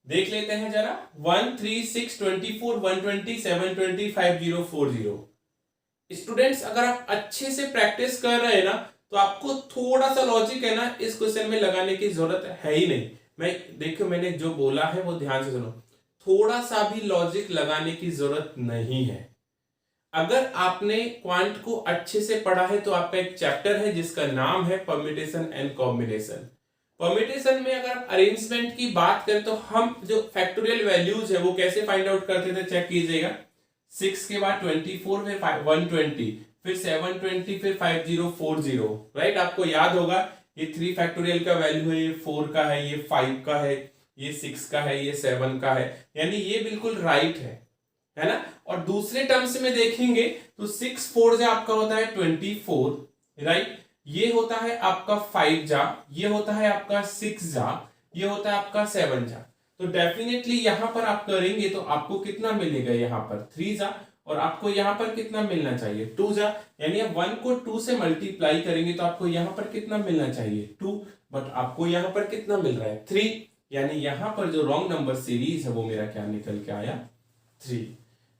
A: देख लेते हैं जरा। 1, 3, 6, 24, 120, 720, 50, 40। स्टूडेंट्स अगर आप अच्छे से प्रैक्टिस कर रहे हैं ना तो आपको थोड़ा सा लॉजिक है ना इस क्वेश्चन में लगाने की जरूरत है ही नहीं। देखियो मैंने जो बोला है वो ध्यान से सुनो, थोड़ा सा भी लॉजिक लगाने की जरूरत नहीं है। अगर आपने क्वांट को अच्छे से पढ़ा है तो आपका एक चैप्टर है जिसका नाम है परम्यूटेशन एंड कॉम्बिनेशन। परम्यूटेशन में अगर आप अरेंजमेंट की बात करें तो हम जो फैक्टोरियल वैल्यूज है वो कैसे फाइंड आउट करते थे, चेक कीजिएगा। 6 के बाद 24, फिर 120, फिर 720, फिर 50, 40, राइट? आपको याद होगा ये 3 फैक्टोरियल का वैल्यू है, ये 4 का है, ये 5 का है, ये 6 का है, ये 7 का है, यानी ये बिल्कुल राइट है ना? और दूसरे टर्म्स में देखेंगे तो 6 4 जा आपका होता है 24, राइट? ये होता है आपका 5 जा, ये होता है आपका 6 जा, ये होता है आपका 7 जा। तो डेफिनेटली यहां पर आप करेंगे तो आपको कितना मिलेगा, यहां पर 3 जा, और आपको यहां पर कितना मिलना चाहिए 2 जा। यानी आप 1 को 2 से मल्टीप्लाई करेंगे तो आपको यहां पर कितना मिलना चाहिए 2, बट आपको यहां पर कितना मिल रहा है 3। यानी यहां पर जो रॉन्ग नंबर सीरीज है वो मेरा क्या निकल के आया 3।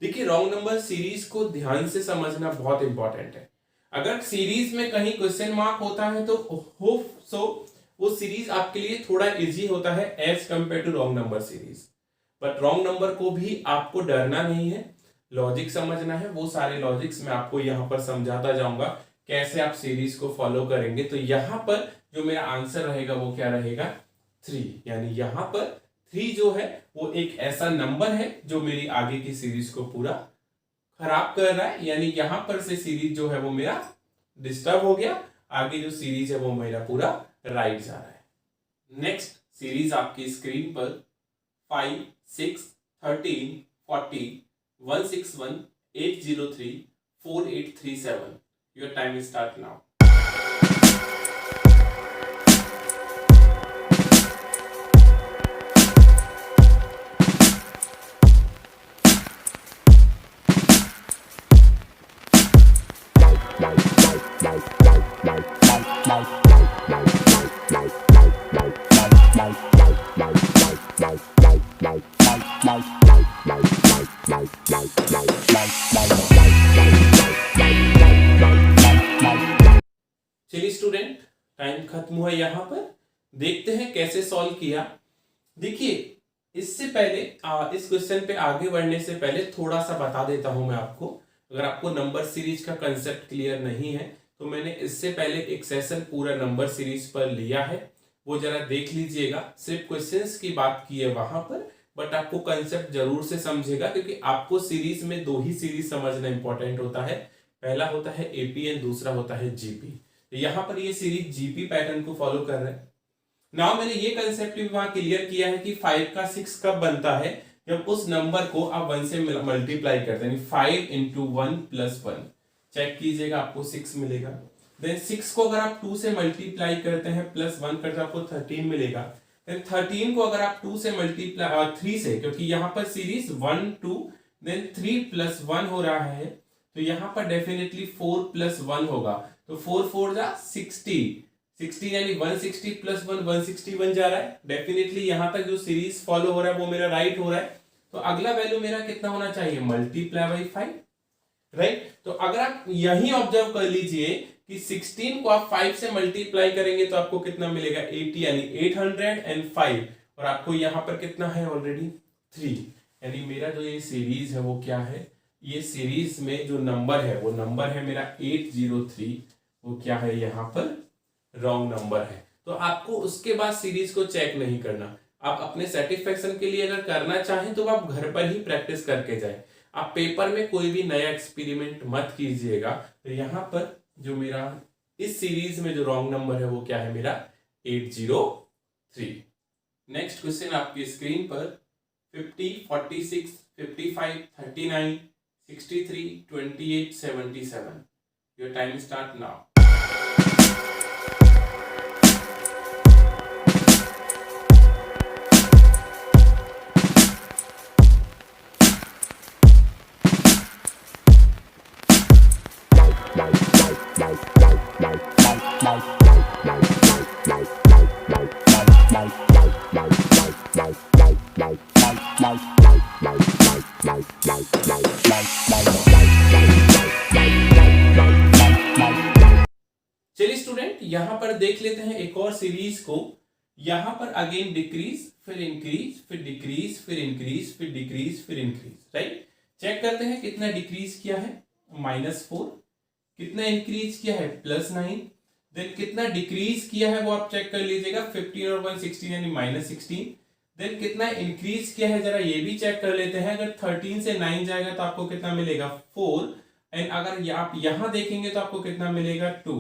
A: देखिए रॉन्ग नंबर सीरीज को ध्यान से समझना बहुत इंपॉर्टेंट है। अगर सीरीज में कहीं क्वेश्चन मार्क होता है तो होप सो वो सीरीज आपके लिए थोड़ा इजी होता है as compare to wrong number series. But wrong number को भी आपको डरना नहीं है, लॉजिक समझना है। वो सारे लॉजिक्स मैं आपको यहाँ पर समझाता जाऊंगा कैसे आप सीरीज को फॉलो करेंगे। तो यहाँ पर जो मेरा आंसर रहेगा वो क्या रहेगा 3। यानी यहाँ पर 3 जो है वो एक ऐसा नंबर है जो मेरी आगे की सीरीज को पूरा खराब कर रहा है, यानी यहां पर से सीरीज जो है वो मेरा डिस्टर्ब हो गया, आगे जो सीरीज है वो मेरा पूरा राइट जा रहा है। नेक्स्ट सीरीज आपकी स्क्रीन पर 5, 6, 13, 40, 161, 803, 4837। Your time start now. चलिए स्टूडेंट, टाइम खत्म हुआ यहाँ पर। देखते हैं कैसे सॉल्व किया। देखिए, इससे पहले इस क्वेश्चन पे आगे बढ़ने से पहले थोड़ा सा बता देता हूं मैं आपको। अगर आपको नंबर सीरीज का कंसेप्ट क्लियर नहीं है तो मैंने इससे पहले एक सेशन पूरा नंबर सीरीज पर लिया है, वो जरा देख लीजिएगा। सिर्फ क्वेश्चंस की बात की है वहां पर, बट आपको कंसेप्ट जरूर से समझेगा, क्योंकि आपको सीरीज में 2 ही सीरीज समझना इंपॉर्टेंट होता है। पहला होता है एपीएन, दूसरा होता है जीपी। तो यहाँ पर ये सीरीज जीपी पैटर्न को फॉलो कर रहे हैं। नाउ मैंने ये कंसेप्ट भी वहां क्लियर किया है कि 5 का 6 कब बनता है, जब उस नंबर को आप 1 से मल्टीप्लाई करते हैं, 5 इंटू 1 प्लस 1। चेक कीजिएगा, आपको 6 मिलेगा। देन 6 को अगर आप 2 से मल्टीप्लाई करते हैं प्लस 1 करते हैं, आपको 13 मिलेगा। देन 13 को अगर आप 2 से मल्टीप्लाई 3 से, क्योंकि यहाँ पर सीरीज 1 2 देन 3 प्लस 1 हो रहा है, तो यहाँ पर डेफिनेटली 4 प्लस 1 होगा। तो 4 4 जा 60 यानी 160 प्लस 1 161 जा रहा है। डेफिनेटली यहां तक जो सीरीज फॉलो हो रहा है वो मेरा राइट हो रहा है। तो अगला वैल्यू मेरा कितना होना चाहिए, मल्टीप्लाई बाई 5, राइट। तो अगर आप यही ऑब्जर्व कर लीजिए कि 16 को आप 5 से मल्टीप्लाई करेंगे तो आपको कितना मिलेगा, 80 यानी 805, और आपको यहां पर कितना है ऑलरेडी 3, यानी मेरा जो ये सीरीज है वो क्या है, ये सीरीज में जो नंबर है वो नंबर है मेरा 803, वो क्या है यहाँ पर रॉन्ग नंबर है। तो आपको उसके बाद सीरीज को चेक नहीं करना। आप अपने सेटिस्फेक्शन के लिए अगर करना चाहें तो आप घर पर ही प्रैक्टिस करके जाएं। आप पेपर में कोई भी नया एक्सपेरिमेंट मत कीजिएगा। तो यहाँ पर जो मेरा इस सीरीज में जो रॉन्ग नंबर है वो क्या है, मेरा 803। नेक्स्ट क्वेश्चन आपकी स्क्रीन पर 50, 46, 55, 39, 63, 28, 77। Your time start now. चलिए स्टूडेंट, यहां पर देख लेते हैं एक और सीरीज को। यहां पर अगेन डिक्रीज, फिर इंक्रीज, फिर डिक्रीज, फिर इंक्रीज, फिर डिक्रीज, फिर इंक्रीज, राइट। चेक करते हैं कितना डिक्रीज किया है, -4, कितना इंक्रीज किया है, +9, देन कितना डिक्रीज किया है वो आप चेक कर लीजिएगा, 15 और 116 यानी -16। देन कितना इंक्रीज किया है जरा ये भी चेक कर लेते हैं। अगर 13 से 9 जाएगा तो आपको कितना मिलेगा, 4, एंड अगर आप यहां देखेंगे तो आपको कितना मिलेगा, 2।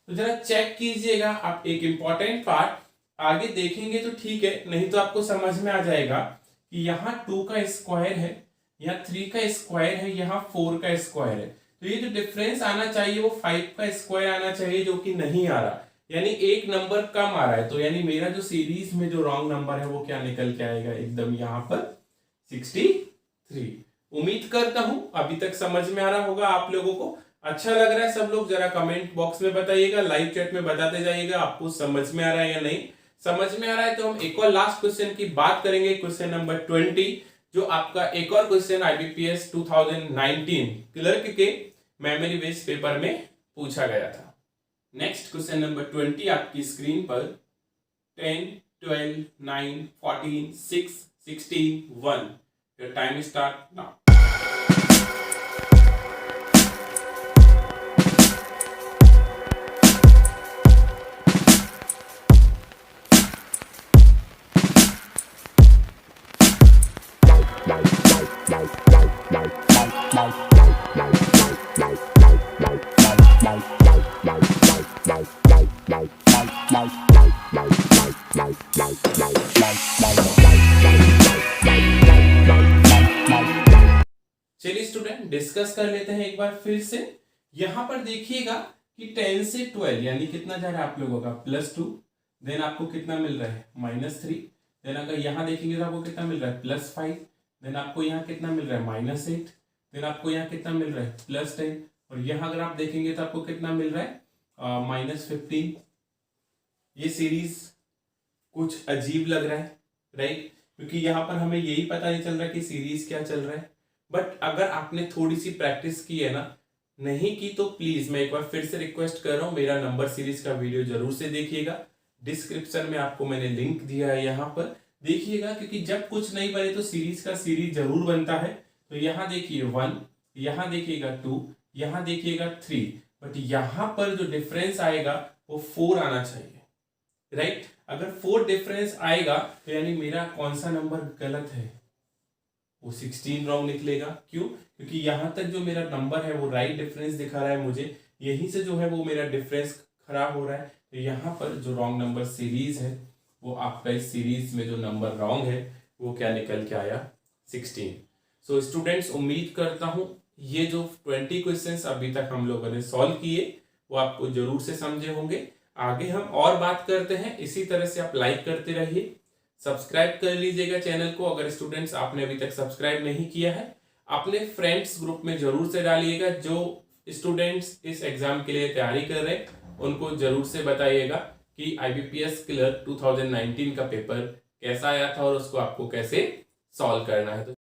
A: तो जरा चेक कीजिएगा आप। एक इंपॉर्टेंट पार्ट आगे देखेंगे तो ठीक है, नहीं तो आपको समझ में आ जाएगा कि यहाँ 2 का स्क्वायर है, यहाँ 3 का स्क्वायर है, यहाँ 4 का स्क्वायर है। तो ये जो डिफरेंस आना चाहिए वो 5 का स्क्वायर आना चाहिए, जो कि नहीं आ रहा, यानी एक नंबर कम आ रहा है। तो यानी मेरा जो सीरीज में जो रॉन्ग नंबर है वो क्या निकल के आएगा, एकदम यहाँ पर 63। उम्मीद करता हूं अभी तक समझ में आ रहा होगा आप लोगों को। अच्छा लग रहा है सब लोग, जरा कमेंट बॉक्स में बताइएगा, लाइव चैट में बताते जाइएगा आपको समझ में आ रहा है या नहीं। समझ में आ रहा है तो हम एक और लास्ट क्वेश्चन की बात करेंगे, क्वेश्चन नंबर 20, जो आपका एक और क्वेश्चन IBPS 2019 क्लर्क के मेमोरी बेस्ड पेपर में पूछा गया था। नेक्स्ट क्वेश्चन नंबर 20 आपकी स्क्रीन पर 10, 12, 9, 14, 6, 16, 1। Your time start now. चलिए स्टूडेंट डिस्कस कर लेते हैं एक बार फिर से। यहां पर देखिएगा कि 10 से 12 यानी कितना जा रहा है आप लोगों का +2, देन आपको कितना मिल रहा है -3, देन अगर यहां देखेंगे तो आपको कितना मिल रहा है +5, देन आपको यहाँ कितना मिल रहा है -8, देन आपको यहाँ कितना मिल रहा है +10, और यहाँ अगर आप देखेंगे तो आपको कितना मिल रहा है -15। ये सीरीज कुछ अजीब लग रहा है, राइट, क्योंकि यहाँ पर हमें यही पता नहीं चल रहा कि सीरीज क्या चल रहा है। बट अगर आपने थोड़ी सी प्रैक्टिस की है ना, नहीं की तो प्लीज मैं एक बार फिर से रिक्वेस्ट कर रहा हूँ, मेरा नंबर सीरीज का वीडियो जरूर से देखिएगा। डिस्क्रिप्शन में आपको मैंने लिंक दिया है, यहाँ पर देखिएगा, क्योंकि जब कुछ नहीं बने तो सीरीज का सीरीज जरूर बनता है। तो यहाँ देखिए 1, यहाँ देखिएगा 2, यहाँ देखिएगा 3, बट यहाँ पर जो डिफरेंस आएगा वो 4 आना चाहिए, राइट। अगर 4 डिफरेंस आएगा तो यानी मेरा कौन सा नंबर गलत है, वो 16 रॉन्ग निकलेगा। क्यों? क्योंकि यहां तक जो मेरा नंबर है वो राइट डिफरेंस दिखा रहा है मुझे, यहीं से जो है वो मेरा डिफरेंस खराब हो रहा है। तो यहाँ पर जो रॉन्ग नंबर सीरीज है वो आपका इस सीरीज में जो नंबर रॉन्ग है वो क्या निकल के आया 16। सो स्टूडेंट्स उम्मीद करता हूं ये जो 20 क्वेश्चंस अभी तक हम लोगों ने सॉल्व किए वो आपको जरूर से समझे होंगे। आगे हम और बात करते हैं, इसी तरह से आप लाइक करते रहिए, सब्सक्राइब कर लीजिएगा चैनल को। अगर स्टूडेंट्स आपने अभी तक सब्सक्राइब नहीं किया है, अपने फ्रेंड्स ग्रुप में जरूर से डालिएगा। जो स्टूडेंट्स इस एग्जाम के लिए तैयारी कर रहे हैं उनको जरूर से बताइएगा कि IBPS क्लर्क 2019 का पेपर कैसा आया था और उसको आपको कैसे सॉल्व करना है।